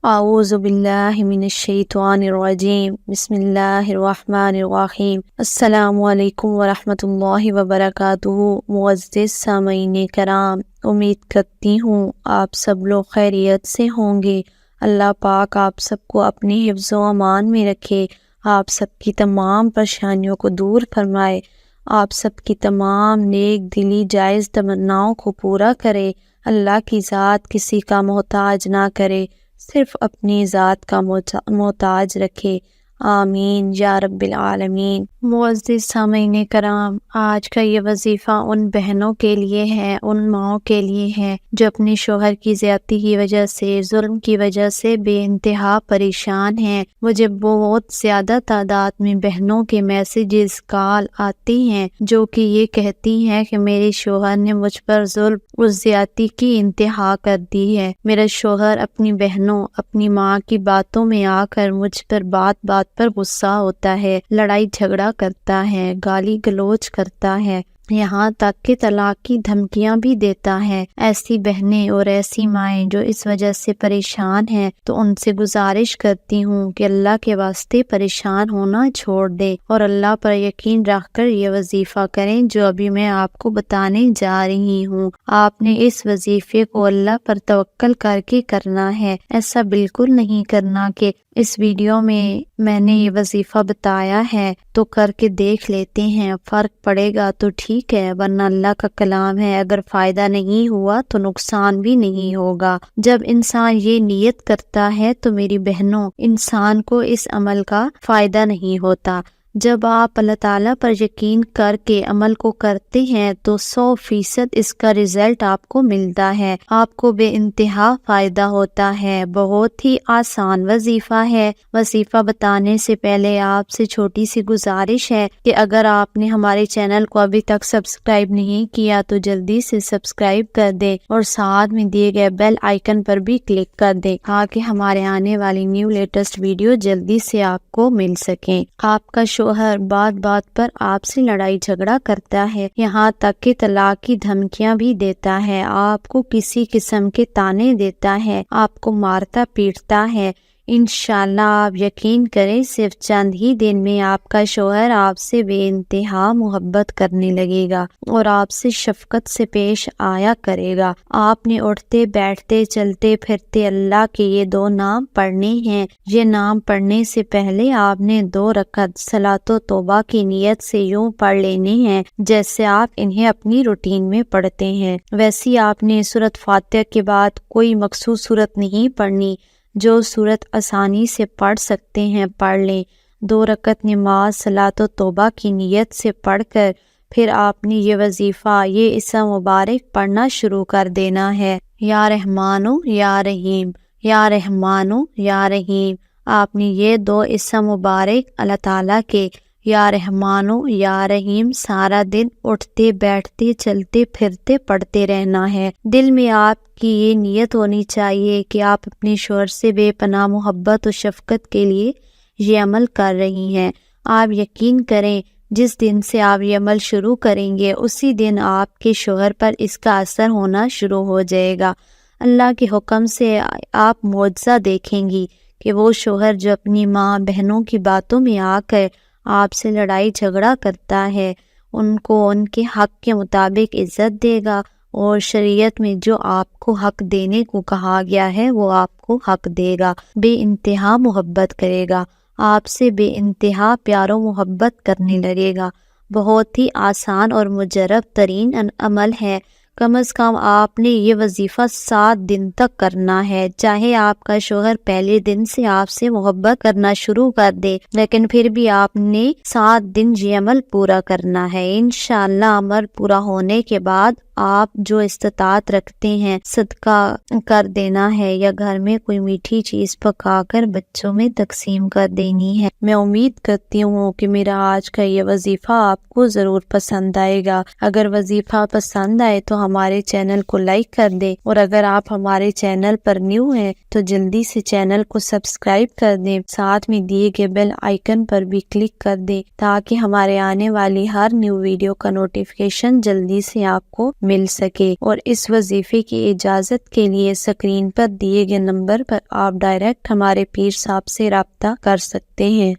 اعوذ باللہ من الشیطان الرجیم بسم اللہ الرحمن الرحیم السلام علیکم ورحمۃ اللہ وبرکاتہ۔ معزز سامعین کرام، امید کرتی ہوں آپ سب لوگ خیریت سے ہوں گے۔ اللہ پاک آپ سب کو اپنے حفظ و امان میں رکھے، آپ سب کی تمام پریشانیوں کو دور فرمائے، آپ سب کی تمام نیک دلی جائز تمناؤں کو پورا کرے۔ اللہ کی ذات کسی کا محتاج نہ کرے، صرف اپنی ذات کا محتاج رکھے، آمین یا رب العالمین۔ معزز سامعین کرام، آج کا یہ وظیفہ ان بہنوں کے لیے ہے، ان ماؤں کے لیے ہے جو اپنے شوہر کی زیادتی کی وجہ سے، ظلم کی وجہ سے بے انتہا پریشان ہیں۔ مجھے بہت زیادہ تعداد میں بہنوں کے میسیجز، کال آتی ہیں جو کہ یہ کہتی ہیں کہ میرے شوہر نے مجھ پر ظلم اور زیادتی کی انتہا کر دی ہے۔ میرا شوہر اپنی بہنوں، اپنی ماں کی باتوں میں آ کر مجھ پر بات بات پر غصہ ہوتا ہے، لڑائی جھگڑا کرتا ہے، گالی گلوچ کرتا ہے، یہاں تک کہ طلاق کی دھمکیاں بھی دیتا ہے۔ ایسی بہنیں اور ایسی مائیں جو اس وجہ سے پریشان ہیں، تو ان سے گزارش کرتی ہوں کہ اللہ کے واسطے پریشان ہونا چھوڑ دیں اور اللہ پر یقین رکھ کر یہ وظیفہ کریں جو ابھی میں آپ کو بتانے جا رہی ہوں۔ آپ نے اس وظیفے کو اللہ پر توکل کر کے کرنا ہے، ایسا بالکل نہیں کرنا کہ اس ویڈیو میں نے یہ وظیفہ بتایا ہے تو کر کے دیکھ لیتے ہیں، فرق پڑے گا تو ٹھیک ہے، ورنہ اللہ کا کلام ہے اگر فائدہ نہیں ہوا تو نقصان بھی نہیں ہوگا۔ جب انسان یہ نیت کرتا ہے تو میری بہنوں، انسان کو اس عمل کا فائدہ نہیں ہوتا۔ جب آپ اللہ تعالیٰ پر یقین کر کے عمل کو کرتے ہیں تو 100% اس کا رزلٹ آپ کو ملتا ہے، آپ کو بے انتہا فائدہ ہوتا ہے۔ بہت ہی آسان وظیفہ ہے۔ وظیفہ بتانے سے پہلے آپ سے چھوٹی سی گزارش ہے کہ اگر آپ نے ہمارے چینل کو ابھی تک سبسکرائب نہیں کیا تو جلدی سے سبسکرائب کر دیں اور ساتھ میں دیے گئے بیل آئیکن پر بھی کلک کر دیں تاکہ ہمارے آنے والی نیو لیٹسٹ ویڈیو جلدی سے آپ کو مل سکیں۔ آپ کا شوہر بات بات پر آپ سے لڑائی جھگڑا کرتا ہے، یہاں تک کہ طلاق کی دھمکیاں بھی دیتا ہے، آپ کو کسی قسم کے تانے دیتا ہے، آپ کو مارتا پیٹتا ہے، انشاءاللہ آپ یقین کریں صرف چند ہی دن میں آپ کا شوہر آپ سے بے انتہا محبت کرنے لگے گا اور آپ سے شفقت سے پیش آیا کرے گا۔ آپ نے اٹھتے بیٹھتے چلتے پھرتے اللہ کے یہ 2 نام پڑھنے ہیں۔ یہ نام پڑھنے سے پہلے آپ نے 2 رکعت صلاۃ و توبہ کی نیت سے یوں پڑھ لینے ہیں جیسے آپ انہیں اپنی روٹین میں پڑھتے ہیں۔ ویسے آپ نے سورۃ فاتحہ کے بعد کوئی مخصوص سورت نہیں پڑھنی، جو سورت آسانی سے پڑھ سکتے ہیں پڑھ لیں۔ 2 رکعت نماز صلاۃ و توبہ کی نیت سے پڑھ کر پھر آپ نے یہ وظیفہ، یہ اسم مبارک پڑھنا شروع کر دینا ہے، یا رحمانو یا رحیم، یا رحمانو یا رحیم۔ آپ نے یہ 2 اسم مبارک اللہ تعالیٰ کے یا رحمانو یا رحیم سارا دن اٹھتے بیٹھتے چلتے پھرتے پڑھتے رہنا ہے۔ دل میں آپ کی یہ نیت ہونی چاہیے کہ آپ اپنے شوہر سے بے پناہ محبت و شفقت کے لیے یہ عمل کر رہی ہیں۔ آپ یقین کریں جس دن سے آپ یہ عمل شروع کریں گے اسی دن آپ کے شوہر پر اس کا اثر ہونا شروع ہو جائے گا۔ اللہ کے حکم سے آپ معجزہ دیکھیں گی کہ وہ شوہر جو اپنی ماں بہنوں کی باتوں میں آ کر آپ سے لڑائی جھگڑا کرتا ہے، ان کو ان کے حق کے مطابق عزت دے گا اور شریعت میں جو آپ کو حق دینے کو کہا گیا ہے وہ آپ کو حق دے گا، بے انتہا محبت کرے گا، آپ سے بے انتہا پیار و محبت کرنے لگے گا۔ بہت ہی آسان اور مجرب ترین عمل ہے۔ کم از کم آپ نے یہ وظیفہ 7 دن تک کرنا ہے، چاہے آپ کا شوہر پہلے دن سے آپ سے محبت کرنا شروع کر دے لیکن پھر بھی آپ نے 7 دن یہ عمل پورا کرنا ہے۔ انشاءاللہ عمل پورا ہونے کے بعد آپ جو استطاعت رکھتے ہیں صدقہ کر دینا ہے یا گھر میں کوئی میٹھی چیز پکا کر بچوں میں تقسیم کر دینی ہے۔ میں امید کرتی ہوں کہ میرا آج کا یہ وظیفہ آپ کو ضرور پسند آئے گا۔ اگر وظیفہ پسند آئے تو ہمارے چینل کو لائک کر دیں اور اگر آپ ہمارے چینل پر نیو ہیں تو جلدی سے چینل کو سبسکرائب کر دیں، ساتھ میں دیے گئے بیل آئیکن پر بھی کلک کر دیں تاکہ ہمارے آنے والی ہر نیو ویڈیو کا نوٹیفیکیشن جلدی سے آپ کو مل سکے، اور اس وظیفے کی اجازت کے لیے اسکرین پر دیے گئے نمبر پر آپ ڈائریکٹ ہمارے پیر صاحب سے رابطہ کر سکتے ہیں۔